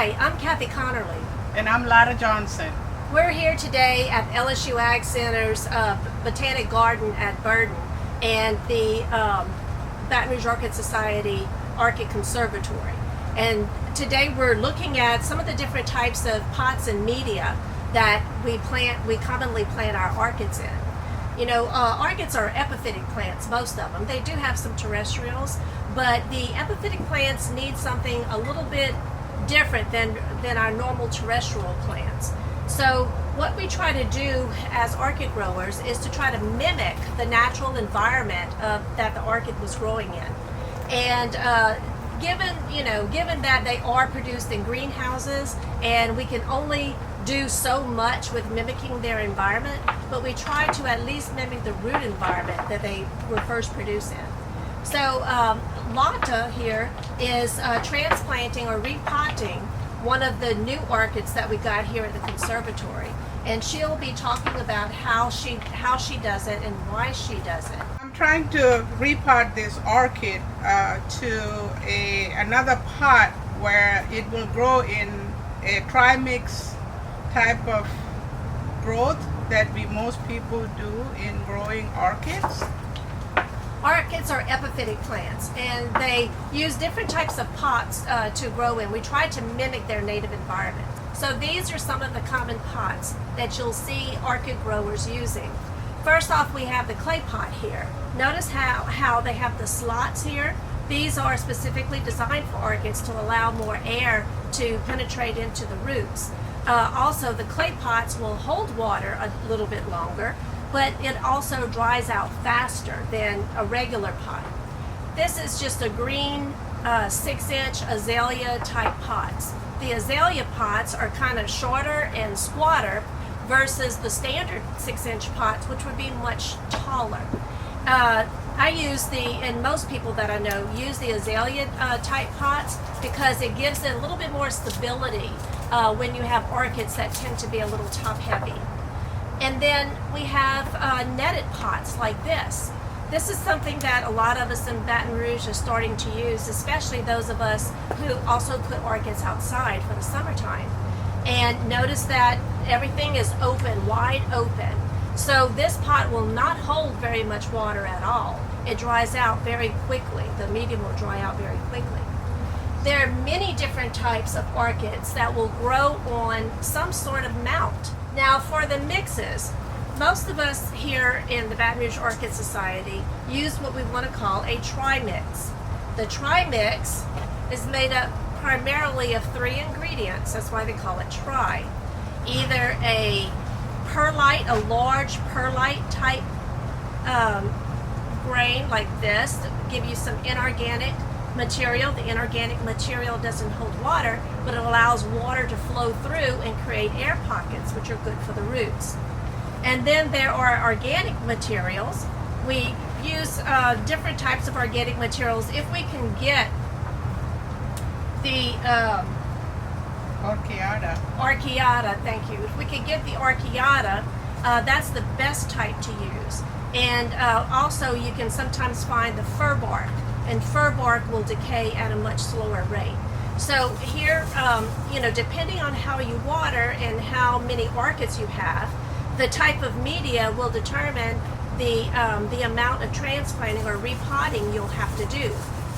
Hi, I'm Kathy Connerly. And I'm Lata Johnson. We're here today at LSU Ag Center's Botanic Garden at Burton and the Baton Rouge Orchid Society Orchid Conservatory. And today we're looking at some of the different types of pots and media that we commonly plant our orchids in. You know, orchids are epiphytic plants, most of them. They do have some terrestrials, but the epiphytic plants need something a little bit different than our normal terrestrial plants. So what we try to do as orchid growers is to try to mimic the natural environment that the orchid was growing in. And given that they are produced in greenhouses and we can only do so much with mimicking their environment, but we try to at least mimic the root environment that they were first produced in. So Lata here is transplanting or repotting one of the new orchids that we got here at the conservatory, and she'll be talking about how she does it and why she does it. I'm trying to repot this orchid to another pot where it will grow in a trimix type of growth that most people do in growing orchids. Orchids are epiphytic plants, and they use different types of pots to grow in. We try to mimic their native environment. So these are some of the common pots that you'll see orchid growers using. First off, we have the clay pot here. Notice how they have the slots here. These are specifically designed for orchids to allow more air to penetrate into the roots. Also, the clay pots will hold water a little bit longer, but it also dries out faster than a regular pot. This is just a green 6-inch azalea type pots. The azalea pots are kind of shorter and squatter versus the standard 6-inch pots, which would be much taller. I use and most people that I know use the azalea type pots because it gives it a little bit more stability when you have orchids that tend to be a little top heavy. And then we have netted pots like this. This is something that a lot of us in Baton Rouge are starting to use, especially those of us who also put orchids outside for the summertime. And notice that everything is open, wide open. So this pot will not hold very much water at all. It dries out very quickly. The medium will dry out very quickly. There are many different types of orchids that will grow on some sort of mount. Now for the mixes, most of us here in the Baton Rouge Orchid Society use what we want to call a tri-mix. The tri-mix is made up primarily of 3 ingredients, that's why they call it tri. Either a perlite, a large perlite type grain like this, to give you some inorganic material. The inorganic material doesn't hold water, but it allows water to flow through and create air pockets, which are good for the roots. And then there are organic materials. We use different types of organic materials if we can get the Archaeata, thank you. If we can get the Archaeata, that's the best type to use. And also you can sometimes find the fir bark, and fir bark will decay at a much slower rate. So here, depending on how you water and how many orchids you have, the type of media will determine the amount of transplanting or repotting you'll have to do.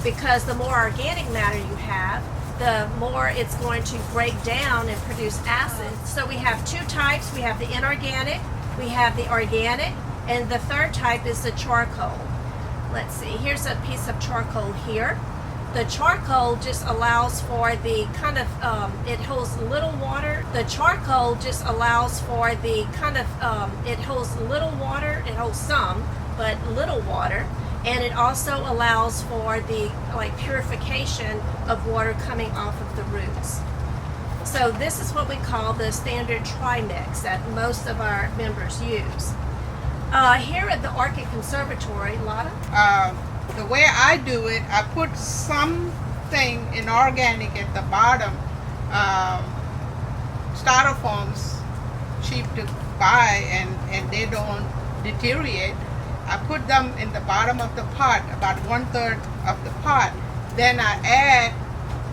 Because the more organic matter you have, the more it's going to break down and produce acid. So we have 2 types. We have the inorganic, we have the organic, and the third type is the charcoal. Let's see, here's a piece of charcoal here. The charcoal just allows for the kind of, it holds little water. The charcoal just allows for the kind of, it holds little water, it holds some, but little water. And it also allows for the purification of water coming off of the roots. So this is what we call the standard tri-mix that most of our members use. Here at the Orchid Conservatory, Lata? The way I do it, I put something inorganic at the bottom. Styrofoam's cheap to buy and they don't deteriorate. I put them in the bottom of the pot, about 1/3 of the pot. Then I add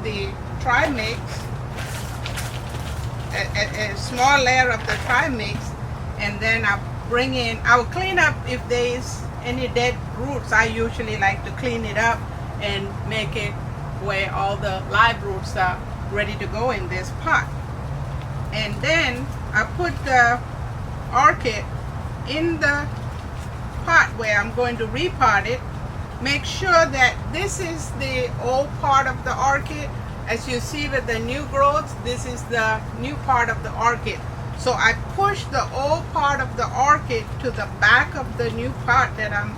the tri-mix a small layer of the trimix, and then I will clean up if there is any dead roots. I usually like to clean it up and make it where all the live roots are ready to go in this pot. And then I put the orchid in the pot where I'm going to repot it. Make sure that this is the old part of the orchid. As you see with the new growths, this is the new part of the orchid. So I push the old part of the orchid to the back of the new pot that I'm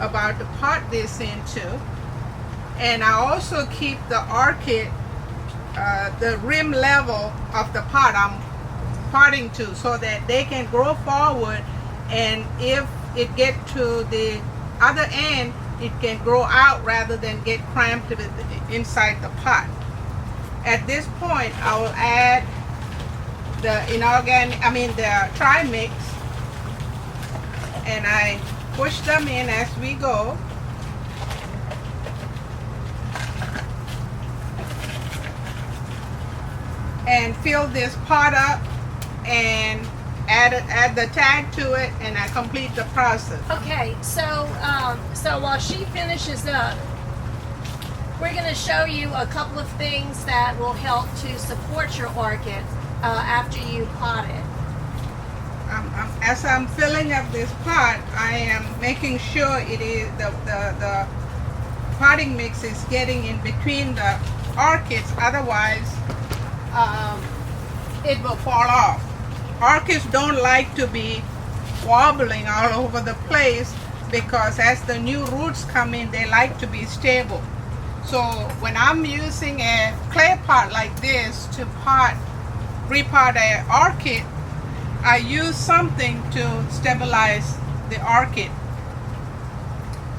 about to pot this into. And I also keep the orchid the rim level of the pot I'm potting to, so that they can grow forward, and if it get to the other end, it can grow out rather than get cramped inside the pot. At this point, I will add the trimix, and I push them in as we go. And fill this pot up and add the tag to it, and I complete the process. Okay, so while she finishes up, we're going to show you a couple of things that will help to support your orchid after you pot it. As I'm filling up this pot, I am making sure it is the potting mix is getting in between the orchids, otherwise it will fall off. Orchids don't like to be wobbling all over the place, because as the new roots come in, they like to be stable. So when I'm using a clay pot like this to repot an orchid, I use something to stabilize the orchid.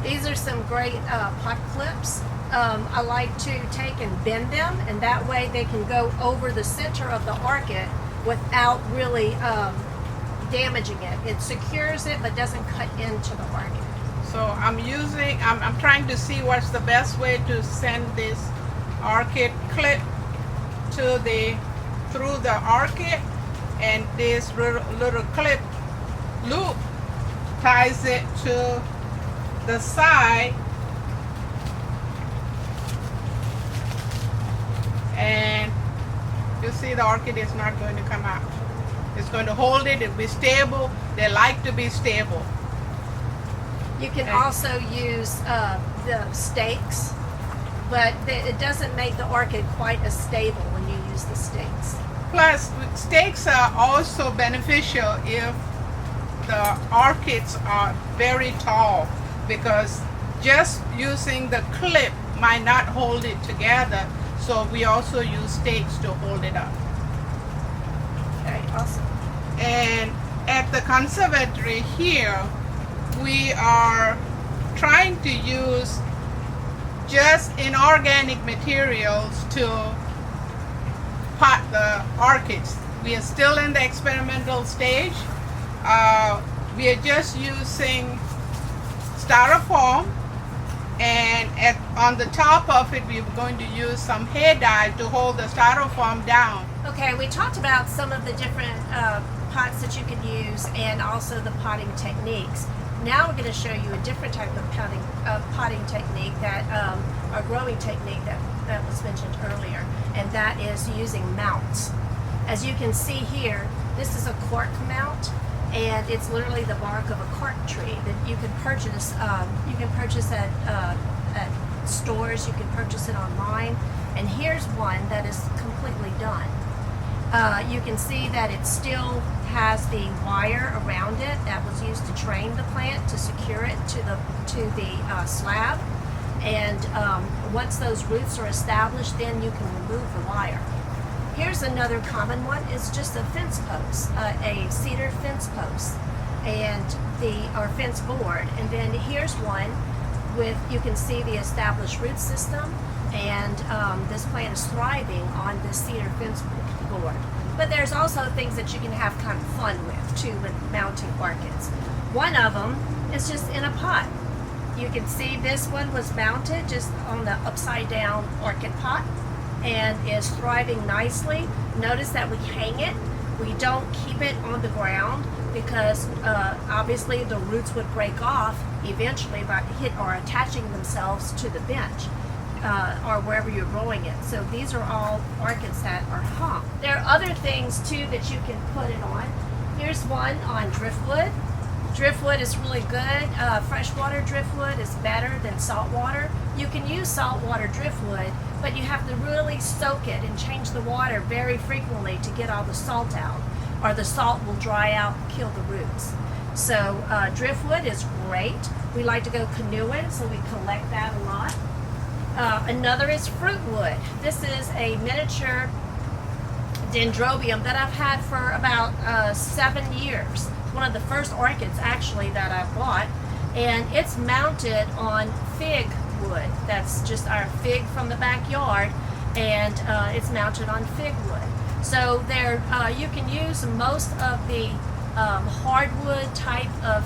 These are some great pot clips. I like to take and bend them, and that way they can go over the center of the orchid without really damaging it. It secures it but doesn't cut into the orchid. So I'm trying to see what's the best way to send this orchid clip through the orchid, and this little clip loop ties it to the side, and you see the orchid is not going to come out. It's going to hold it. It'll be stable. They like to be stable. You can also use the stakes, but it doesn't make the orchid quite as stable when you use the stakes. Plus, stakes are also beneficial if the orchids are very tall, because just using the clip might not hold it together. So we also use stakes to hold it up. Okay, awesome. And at the conservatory here, we are trying to use just inorganic materials to pot the orchids. We are still in the experimental stage. We are just using styrofoam, and on the top of it we're going to use some hair dye to hold the styrofoam down. Okay, we talked about some of the different pots that you can use, and also the potting techniques. Now we're going to show you a different type of potting technique, or growing technique that was mentioned earlier, and that is using mounts. As you can see here, this is a cork mount, and it's literally the bark of a cork tree that you can purchase. You can purchase at stores. You can purchase it online. And here's one that is completely done. You can see that it still has the wire around it that was used to train the plant to secure it to the slab. And once those roots are established, then you can remove the wire. Here's another common one. It's just a fence post, a cedar fence post, and or fence board. And then here's one with, you can see the established root system, and this plant is thriving on this cedar fence board. But there's also things that you can have kind of fun with too, with mounting orchids. One of them is just in a pot. You can see this one was mounted just on the upside down orchid pot. and is thriving nicely. Notice that we hang it. We don't keep it on the ground because obviously the roots would break off eventually by attaching themselves to the bench or wherever you're growing it. So these are all orchids that are hung. There are other things too that you can put it on. Here's one on driftwood. Driftwood is really good. Freshwater driftwood is better than saltwater. You can use saltwater driftwood, but you have to really soak it and change the water very frequently to get all the salt out, or the salt will dry out and kill the roots. So driftwood is great. We like to go canoeing, so we collect that a lot. Another is fruitwood. This is a miniature dendrobium that I've had for about 7 years. One of the first orchids actually that I bought, and it's mounted on fig wood. That's just our fig from the backyard, and it's mounted on fig wood. So there, you can use most of the hardwood type of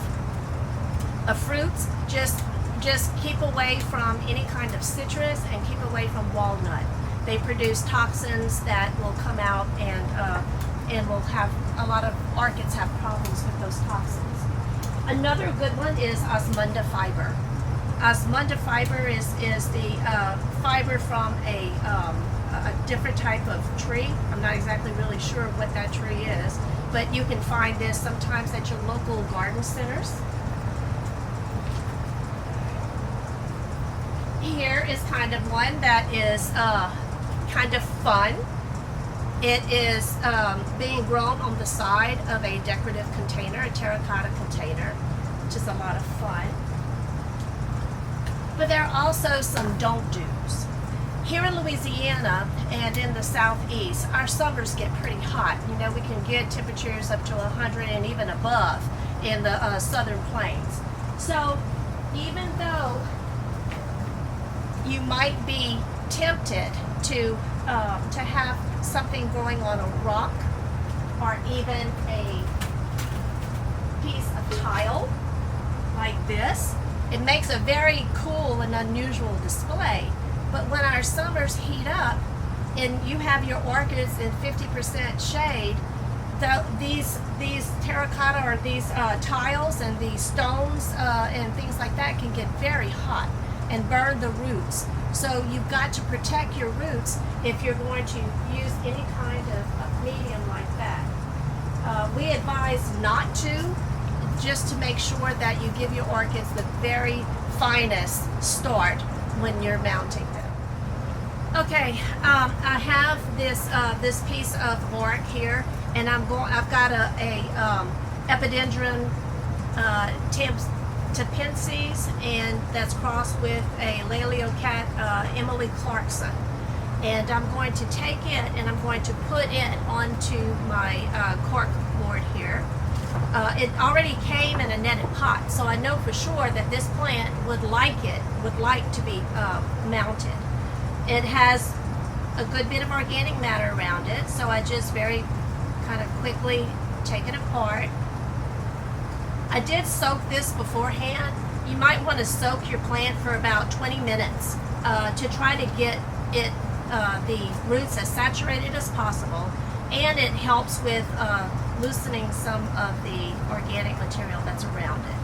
fruits. Just keep away from any kind of citrus and keep away from walnut. They produce toxins that will come out and will have a lot of orchids have problems with those toxins. Another good one is osmunda fiber. Osmunda fiber is the fiber from a different type of tree. I'm not exactly really sure what that tree is, but you can find this sometimes at your local garden centers. Here is kind of one that is kind of fun. It is being grown on the side of a decorative container, a terracotta container, which is a lot of fun. But there are also some don't do's. Here in Louisiana and in the southeast, our summers get pretty hot. You know, we can get temperatures up to 100 and even above in the southern plains. So even though you might be tempted to have something growing on a rock or even a piece of tile like this, it makes a very cool and unusual display. But when our summers heat up and you have your orchids in 50% shade, these terracotta or these tiles and these stones and things like that can get very hot and burn the roots. So you've got to protect your roots if you're going to use any kind of medium like that. We advise not to, just to make sure that you give your orchids the very finest start when you're mounting them. Okay, I have this piece of bark here, and I've got a epidendrum tapensis, and that's crossed with a Laleocat Emily Clarkson. And I'm going to take it and I'm going to put it onto my cork board here. It already came in a netted pot, so I know for sure that this plant would like to be mounted. It has a good bit of organic matter around it, so I just very kind of quickly take it apart. I did soak this beforehand. You might want to soak your plant for about 20 minutes to try to get it the roots as saturated as possible, and it helps with loosening some of the organic material that's around it.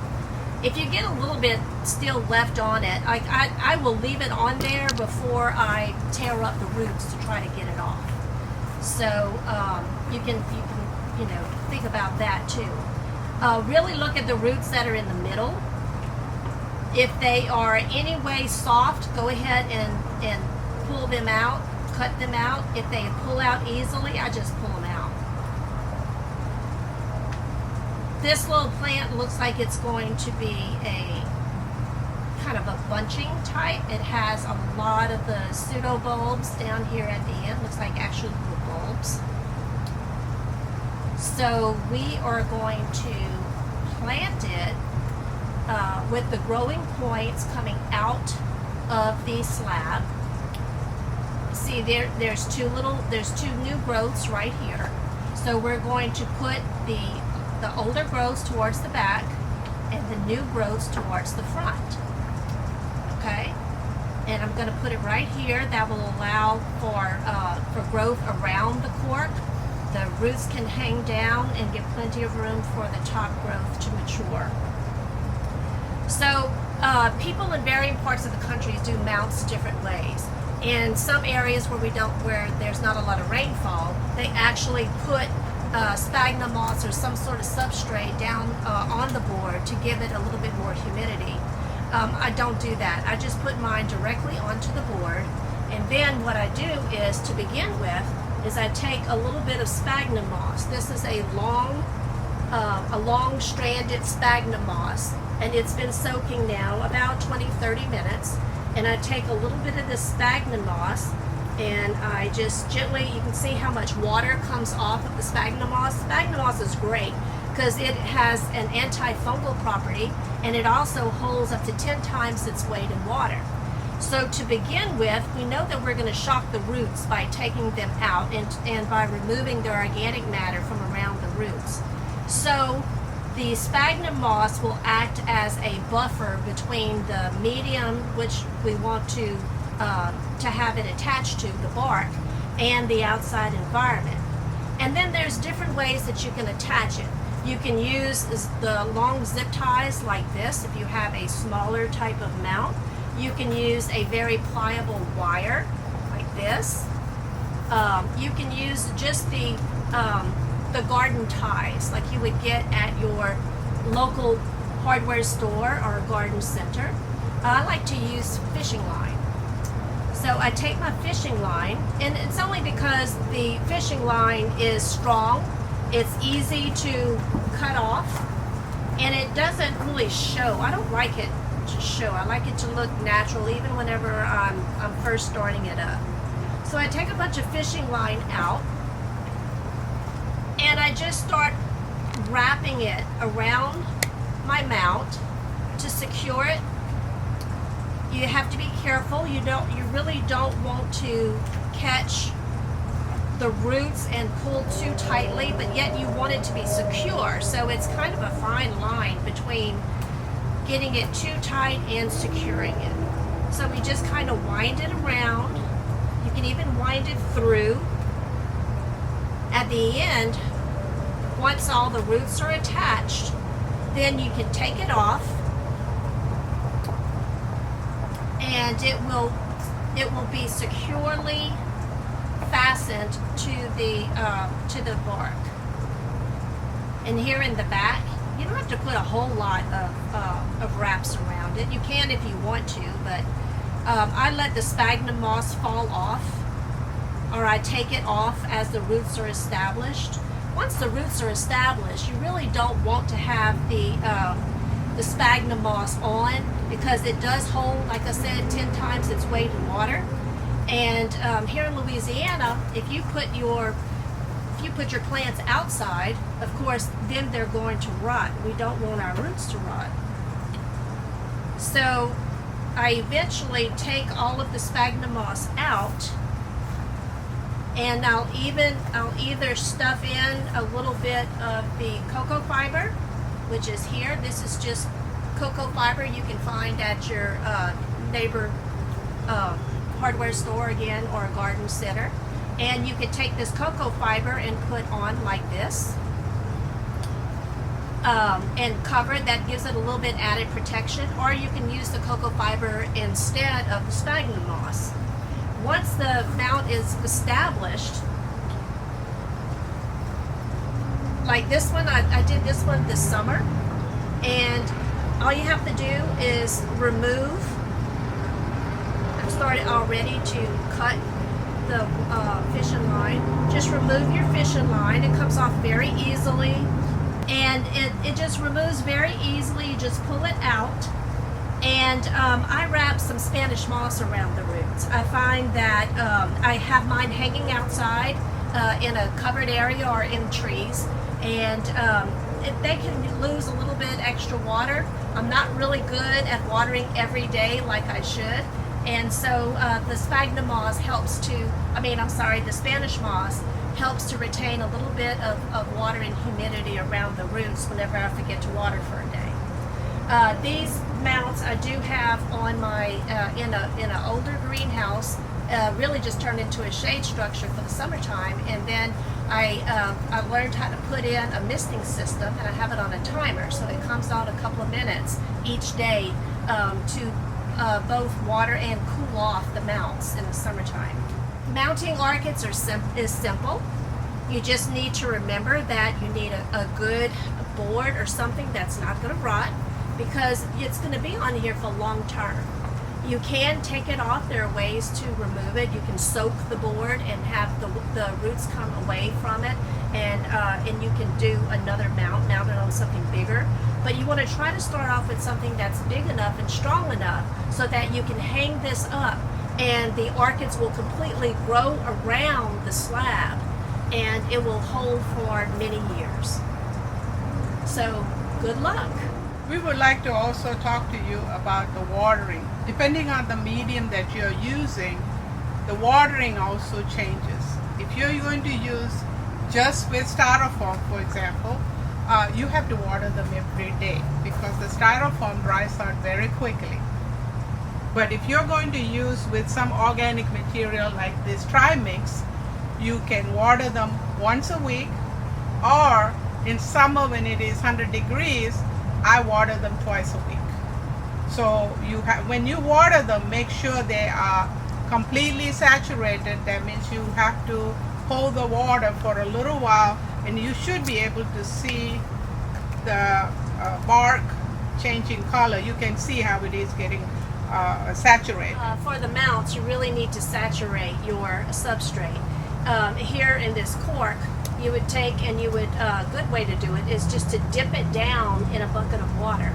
If you get a little bit still left on it, I will leave it on there before I tear up the roots to try to get it off. So you can think about that too. Really look at the roots that are in the middle. If they are any way soft, go ahead and pull them out, cut them out. If they pull out easily, I just pull them out. This little plant looks like it's going to be a kind of a bunching type. It has a lot of the pseudobulbs down here at the end. Looks like actual little bulbs. So we are going to plant it with the growing points coming out of the slab. See, there's two new growths right here. So we're going to put the older growths towards the back and the new growths towards the front. Okay? and I'm going to put it right here. That will allow for growth around the cork. The roots can hang down and give plenty of room for the top growth to mature. So people in varying parts of the country do mounts different ways. In some areas where there's not a lot of rainfall, they actually put sphagnum moss or some sort of substrate down on the board to give it a little bit more humidity. I don't do that. I just put mine directly onto the board, and then what I do is, to begin with, is I take a little bit of sphagnum moss. This is a long stranded sphagnum moss, and it's been soaking now about 20-30 minutes. And I take a little bit of this sphagnum moss, and I just gently, you can see how much water comes off of the sphagnum moss. Sphagnum moss is great because it has an antifungal property, and it also holds up to 10 times its weight in water. So to begin with, we know that we're going to shock the roots by taking them out and by removing the organic matter from around the roots. So the sphagnum moss will act as a buffer between the medium, which we want to have it attached to, the bark, and the outside environment. And then there's different ways that you can attach it. You can use the long zip ties like this if you have a smaller type of mount. You can use a very pliable wire like this. You can use just the garden ties like you would get at your local hardware store or garden center. I like to use fishing line. So I take my fishing line, and it's only because the fishing line is strong, it's easy to cut off, and it doesn't really show. I don't like it to show. I like it to look natural even whenever I'm first starting it up. So I take a bunch of fishing line out, and I just start wrapping it around my mount to secure it. You have to be careful. You really don't want to catch the roots and pull too tightly, but yet you want it to be secure. So it's kind of a fine line between getting it too tight and securing it. So we just kind of wind it around. You can even wind it through. At the end, once all the roots are attached, then you can take it off, and it will be securely fastened to the bark. And here in the back, you don't have to put a whole lot of wraps around it. You can if you want to, but I let the sphagnum moss fall off, or I take it off as the roots are established. Once the roots are established, you really don't want to have the sphagnum moss on, because it does hold, like I said, 10 times its weight in water. And here in Louisiana, if you put your plants outside, of course, then they're going to rot. We don't want our roots to rot. So I eventually take all of the sphagnum moss out, and I'll either stuff in a little bit of the cocoa fiber, which is here. This is just cocoa fiber you can find at your neighbor hardware store again, or a garden center. And you could take this cocoa fiber and put on like this, and cover it. That gives it a little bit added protection. Or you can use the cocoa fiber instead of the sphagnum moss. Once the mount is established, like this one, I did this one this summer, and all you have to do is remove. I've started already to cut the fishing line. Just remove your fishing line. It comes off very easily, and it just removes very easily. You just pull it out, and I wrap some Spanish moss around the roots. I find that I have mine hanging outside in a covered area or in trees, and they can lose a little bit extra water. I'm not really good at watering every day like I should. And so the sphagnum moss helps to, the Spanish moss helps to retain a little bit of water and humidity around the roots whenever I forget to water for a day. These mounts I do have on my in an older greenhouse. Really just turned into a shade structure for the summertime, and then I learned how to put in a misting system, and I have it on a timer, so it comes on a couple of minutes each day to both water and cool off the mounts in the summertime. Mounting orchids is simple. You just need to remember that you need a good board or something that's not going to rot, because it's going to be on here for long term. You can take it off. There are ways to remove it. You can soak the board and have the roots come away from it, and you can do another mount mounted on something bigger. But you want to try to start off with something that's big enough and strong enough so that you can hang this up, and the orchids will completely grow around the slab, and it will hold for many years. So good luck. We would like to also talk to you about the watering. Depending on the medium that you're using, the watering also changes. If you're going to use just with styrofoam, for example, you have to water them every day because the styrofoam dries out very quickly. But if you're going to use with some organic material like this tri-mix, you can water them once a week, or in summer when it is 100 degrees, I water them twice a week. So when you water them, make sure they are completely saturated. That means you have to hold the water for a little while, and you should be able to see the bark changing color. You can see how it is getting saturated. For the mounts, you really need to saturate your substrate. Here in this cork, you would take and a good way to do it is just to dip it down in a bucket of water.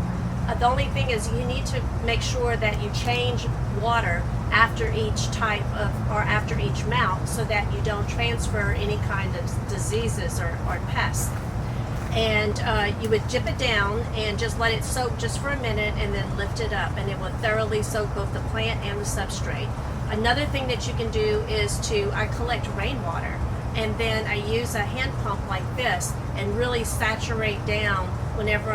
The only thing is you need to make sure that you change water after each type of, or after each mount, so that you don't transfer any kind of diseases or pests. And you would dip it down and just let it soak just for a minute, and then lift it up, and it will thoroughly soak both the plant and the substrate. Another thing that you can do is I collect rainwater, and then I use a hand pump like this and really saturate down whenever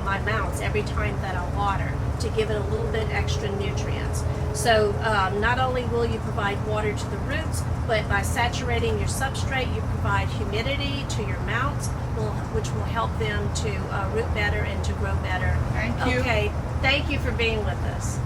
my mounts, every time that I water, to give it a little bit extra nutrients. So not only will you provide water to the roots, but by saturating your substrate, you provide humidity to your mounts, which will help them to root better and to grow better. Thank you. Okay, thank you for being with us.